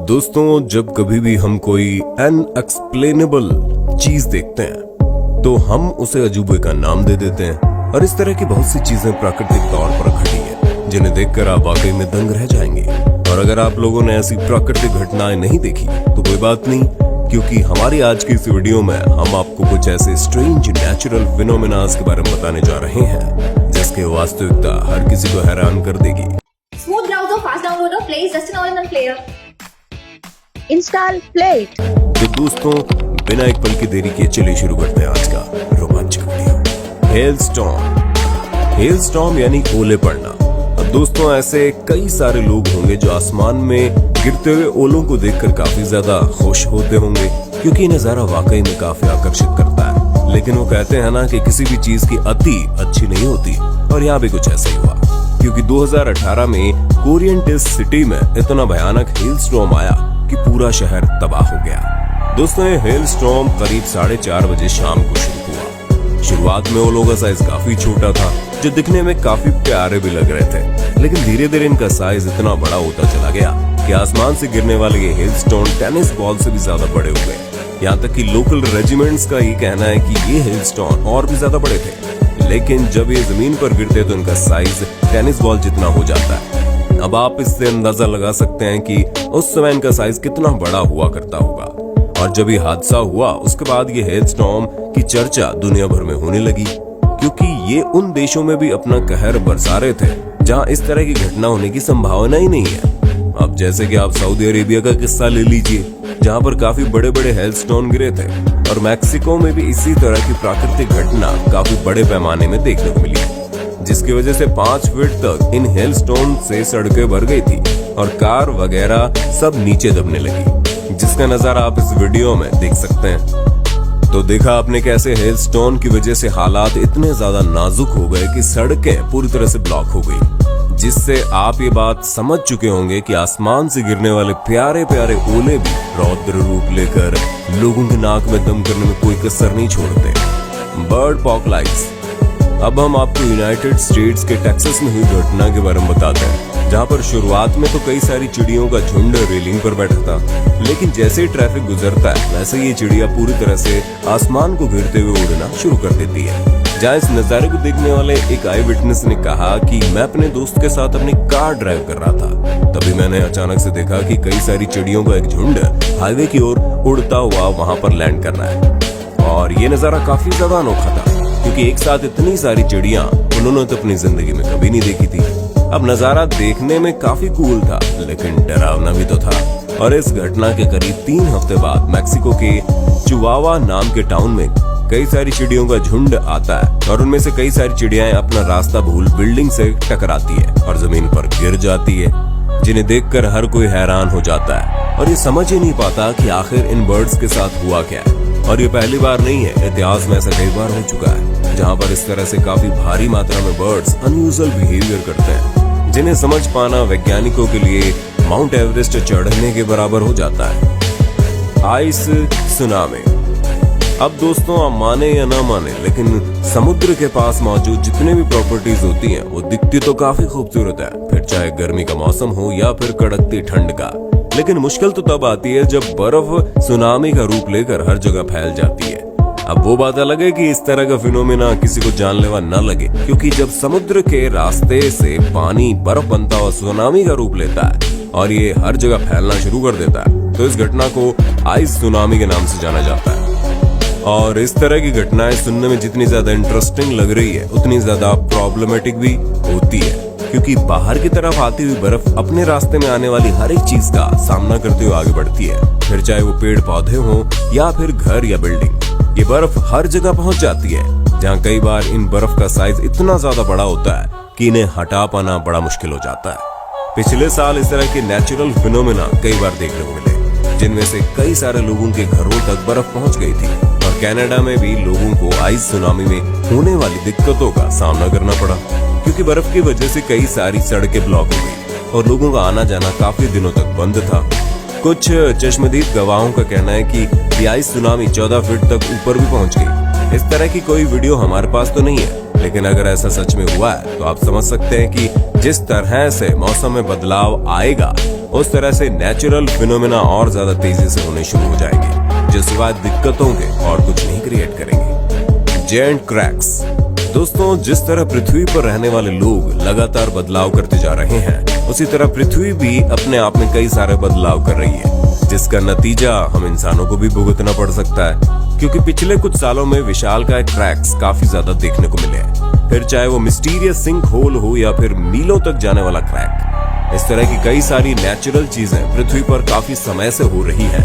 दोस्तों, जब कभी भी हम कोई अनएक्सप्लेनेबल चीज देखते हैं तो हम उसे अजूबे का नाम दे देते हैं। और इस तरह की बहुत सी चीजें प्राकृतिक तौर पर घटी हैं जिन्हें देखकर आप वाकई में दंग रह जाएंगे। और अगर आप लोगों ने ऐसी प्राकृतिक घटनाएं नहीं देखी तो कोई बात नहीं, क्योंकि हमारी आज की इस वीडियो में हम आपको कुछ ऐसे स्ट्रेंज नेचुरल फिनोमेनास के बारे में बताने जा रहे हैं जिसकी वास्तविकता हर किसी को हैरान कर देगी। Smooth browser, fast downloader, plays just an all-in-one player. Install Plate। तो दोस्तों, बिना एक पल की देरी किए चलिए शुरू करते हैं आज का रोमांचक वीडियो। हेल स्टॉर्म यानी ओले पड़ना। अब दोस्तों, ऐसे कई सारे लोग होंगे जो आसमान में गिरते हुए ओलों को देखकर काफी ज्यादा खुश होते होंगे, क्योंकि ये नजारा वाकई में काफी आकर्षित करता है। लेकिन वो कहते हैं ना कि किसी भी चीज की अति अच्छी नहीं होती, और यहाँ भी कुछ ऐसा ही हुआ, क्योंकि 2018 में कोरियन टेस्ट सिटी में इतना भयानक हेल स्टॉर्म आया कि पूरा शहर तबाह हो गया। दोस्तों, ये हेल स्टॉर्म करीब 4:30 बजे शाम को शुरू हुआ। शुरुआत में ओलों का साइज काफी छोटा था, जो दिखने में काफी प्यारे भी लग रहे थे, लेकिन धीरे धीरे इनका साइज इतना बड़ा होता चला गया कि आसमान से गिरने वाले ये हेल स्टॉर्म टेनिस बॉल से भी ज्यादा बड़े हो गए। यहाँ तक कि लोकल रेजिमेंट्स का ये कहना है कि ये हेल स्टॉर्म और भी ज्यादा बड़े थे, लेकिन जब ये जमीन पर गिरते तो इनका साइज टेनिस बॉल जितना हो जाता है। अब आप इससे अंदाजा लगा सकते हैं कि उस समय इनका साइज कितना बड़ा हुआ करता होगा। और जब ये हादसा हुआ उसके बाद ये हेल स्टॉर्म की चर्चा दुनिया भर में होने लगी, क्योंकि ये उन देशों में भी अपना कहर बरसा रहे थे जहां इस तरह की घटना होने की संभावना ही नहीं है। अब जैसे कि आप सऊदी अरेबिया का किस्सा ले लीजिए, जहां पर काफी बड़े बड़े हेल स्टॉर्म गिरे थे, और मैक्सिको में भी इसी तरह की प्राकृतिक घटना काफी बड़े पैमाने में देखने को मिली, जिसकी वजह से 5 फीट तक इन हेल स्टॉर्म से सड़कें भर गई थी और कार वगैरह सब नीचे दबने लगी, जिसका नजारा आप इस वीडियो में देख सकते हैं। तो देखा आपने कैसे हेल स्टॉर्म की वजह से हालात इतने ज्यादा नाजुक हो गए कि सड़कें पूरी तरह से ब्लॉक हो गई, जिससे आप ये बात समझ चुके होंगे कि आसमान से गिरने वाले प्यारे प्यारे ओले भी रौद्र रूप लेकर लोगों की नाक में दम करने में कोई कसर नहीं छोड़ते। Bird apocalypse. अब हम आपको यूनाइटेड स्टेट्स के टेक्सास में हुई घटना के बारे में बताते हैं, जहां पर शुरुआत में तो कई सारी चिड़ियों का झुंड रेलिंग पर बैठा था, लेकिन जैसे ही ट्रैफिक गुजरता है वैसे ये चिड़िया पूरी तरह से आसमान को घेरते हुए उड़ना शुरू कर देती है। जहां इस नजारे को देखने वाले एक आई विटनेस ने कहा कि मैं अपने दोस्त के साथ अपनी कार ड्राइव कर रहा था, तभी मैंने अचानक से देखा कि कई सारी चिड़ियों का एक झुंड हाईवे की ओर उड़ता हुआ वहां पर लैंड कर रहा है। और ये नजारा काफी ज्यादा अनोखा था, क्योंकि एक साथ इतनी सारी चिड़िया उन्होंने तो अपनी जिंदगी में कभी नहीं देखी थी। अब नजारा देखने में काफी कूल था, लेकिन डरावना भी तो था। और इस घटना के करीब 3 हफ्ते बाद मैक्सिको के चिहुआहुआ नाम के टाउन में कई सारी चिड़ियों का झुंड आता है, और उनमें से कई सारी चिड़ियाएं अपना रास्ता भूल बिल्डिंग से टकराती है और जमीन पर गिर जाती है, जिन्हें देखकर हर कोई हैरान हो जाता है और ये समझ ही नहीं पाता कि आखिर इन बर्ड्स के साथ हुआ क्या है। और ये पहली बार नहीं है, इतिहास में ऐसा कई बार हो चुका है, जहां पर इस तरह से काफी भारी मात्रा में बर्ड्स अनयूजुअल बिहेवियर करते हैं, जिन्हें समझ पाना वैज्ञानिकों के लिए माउंट एवरेस्ट चढ़ने के बराबर हो जाता है। Ice tsunami. अब दोस्तों, आप माने या ना माने, लेकिन समुद्र के पास मौजूद जितने भी प्रॉपर्टीज होती हैं वो दिखती तो काफी खूबसूरत है, फिर चाहे गर्मी का मौसम हो या फिर कड़कती ठंड का। लेकिन मुश्किल तो तब आती है जब बर्फ सुनामी का रूप लेकर हर जगह फैल जाती है। अब वो बात अलग है कि इस तरह का फिनोमेना किसी को जानलेवा न लगे, क्योंकि जब समुद्र के रास्ते से पानी बर्फ बनता हुआ सुनामी का रूप लेता है और ये हर जगह फैलना शुरू कर देता है, तो इस घटना को आइस सुनामी के नाम से जाना जाता है। और इस तरह की घटनाएं सुनने में जितनी ज्यादा इंटरेस्टिंग लग रही है उतनी ज्यादा प्रॉब्लमेटिक भी होती है, क्योंकि बाहर की तरफ आती हुई बर्फ अपने रास्ते में आने वाली हर एक चीज का सामना करते हुए आगे बढ़ती है, फिर चाहे वो पेड़ पौधे हों या फिर घर या बिल्डिंग। ये बर्फ हर जगह पहुंच जाती है, जहां कई बार इन बर्फ का साइज इतना ज्यादा बड़ा होता है कि इन्हें हटा पाना बड़ा मुश्किल हो जाता है। पिछले साल इस तरह के नेचुरल फिनोमेना कई बार देखने को मिले, जिनमें से कई सारे लोगों के घरों तक बर्फ पहुंच गई थी, और कनाडा में भी लोगों को आइस सुनामी में होने वाली दिक्कतों का सामना करना पड़ा, क्योंकि बर्फ की वजह से कई सारी सड़कें ब्लॉक हो गई और लोगों का आना जाना काफी दिनों तक बंद था। कुछ चश्मदीद गवाहों का कहना है कि आइस सुनामी 14 फीट तक ऊपर भी पहुंच गई। इस तरह की कोई वीडियो हमारे पास तो नहीं है, लेकिन अगर ऐसा सच में हुआ है तो आप समझ सकते हैं कि जिस तरह से मौसम में बदलाव आएगा उस तरह से नेचुरल फिनोमेना और ज्यादा तेजी से होने शुरू हो जाएंगे, जो सिवाय दिक्कतों के और कुछ नहीं क्रिएट करेंगे। जेंट क्रैक्स। दोस्तों, जिस तरह पृथ्वी पर रहने वाले लोग लगातार बदलाव करते जा रहे हैं, उसी तरह पृथ्वी भी अपने आप में कई सारे बदलाव कर रही है, जिसका नतीजा हम इंसानों को भी भुगतना पड़ सकता है, क्योंकि पिछले कुछ सालों में विशालकाय क्रैक्स काफी ज्यादा देखने को मिले हैं। फिर चाहे वो मिस्टीरियस सिंक होल हो या फिर मीलों तक जाने वाला क्रैक, इस तरह की कई सारी नेचुरल चीजें पृथ्वी पर काफी समय से हो रही हैं,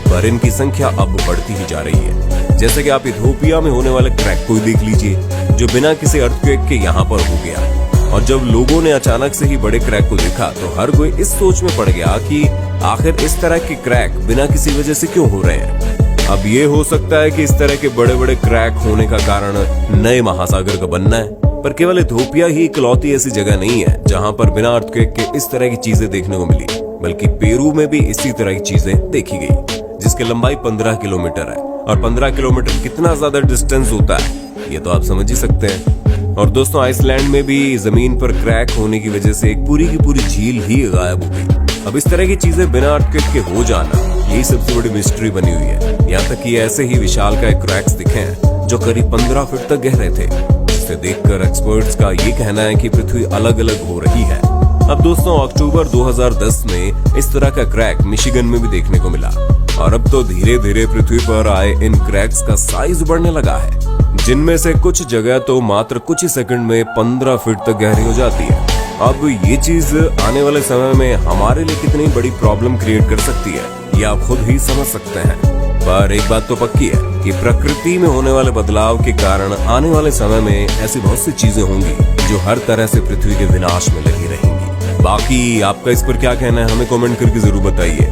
पर इनकी संख्या अब बढ़ती ही जा रही है। जैसे कि आप इथियोपिया में होने वाले क्रैक को देख लीजिए, जो बिना किसी अर्थक्वेक के यहाँ पर हो गया। और जब लोगों ने अचानक से ही बड़े क्रैक को देखा तो हर कोई इस सोच में पड़ गया कि आखिर इस तरह के क्रैक बिना किसी वजह से क्यों हो रहे हैं। अब ये हो सकता है कि इस तरह के बड़े बड़े क्रैक होने का कारण नए महासागर का बनना है, पर केवल इथियोपिया ही इकलौती ऐसी जगह नहीं है जहां पर बिना अर्थक्वेक के इस तरह की चीजें देखने को मिली, बल्कि पेरू में भी इसी तरह की चीजें देखी गई, जिसकी लंबाई 15 किलोमीटर है। और 15 किलोमीटर कितना ज्यादा डिस्टेंस होता है ये तो आप समझ ही सकते हैं। और दोस्तों, आइसलैंड में भी जमीन पर क्रैक होने की वजह से एक पूरी की पूरी झील ही गायब हो गई। अब इस तरह की चीजें बिना अर्थक्वेक के हो जाना, यही सबसे बड़ी मिस्ट्री बनी हुई है। यहाँ तक कि ऐसे ही विशालकाय क्रैक्स दिखे हैं जो करीब 15 फीट तक गहरे थे, जिसे देखकर एक्सपर्ट्स का ये कहना है कि पृथ्वी अलग अलग हो रही है। अब दोस्तों, अक्टूबर 2010 में इस तरह का क्रैक मिशिगन में भी देखने को मिला, और अब तो धीरे धीरे पृथ्वी पर आए इन क्रैक्स का साइज बढ़ने लगा है, जिनमें से कुछ जगह तो मात्र कुछ ही सेकंड में 15 फीट तक गहरी हो जाती है। अब ये चीज आने वाले समय में हमारे लिए कितनी बड़ी प्रॉब्लम क्रिएट कर सकती है ये आप खुद ही समझ सकते हैं। पर एक बात तो पक्की है कि प्रकृति में होने वाले बदलाव के कारण आने वाले समय में ऐसी बहुत सी चीजें होंगी जो हर तरह से पृथ्वी के विनाश में लगी रहेंगी। बाकी आपका इस पर क्या कहना है, हमें कमेंट करके जरूर बताइए।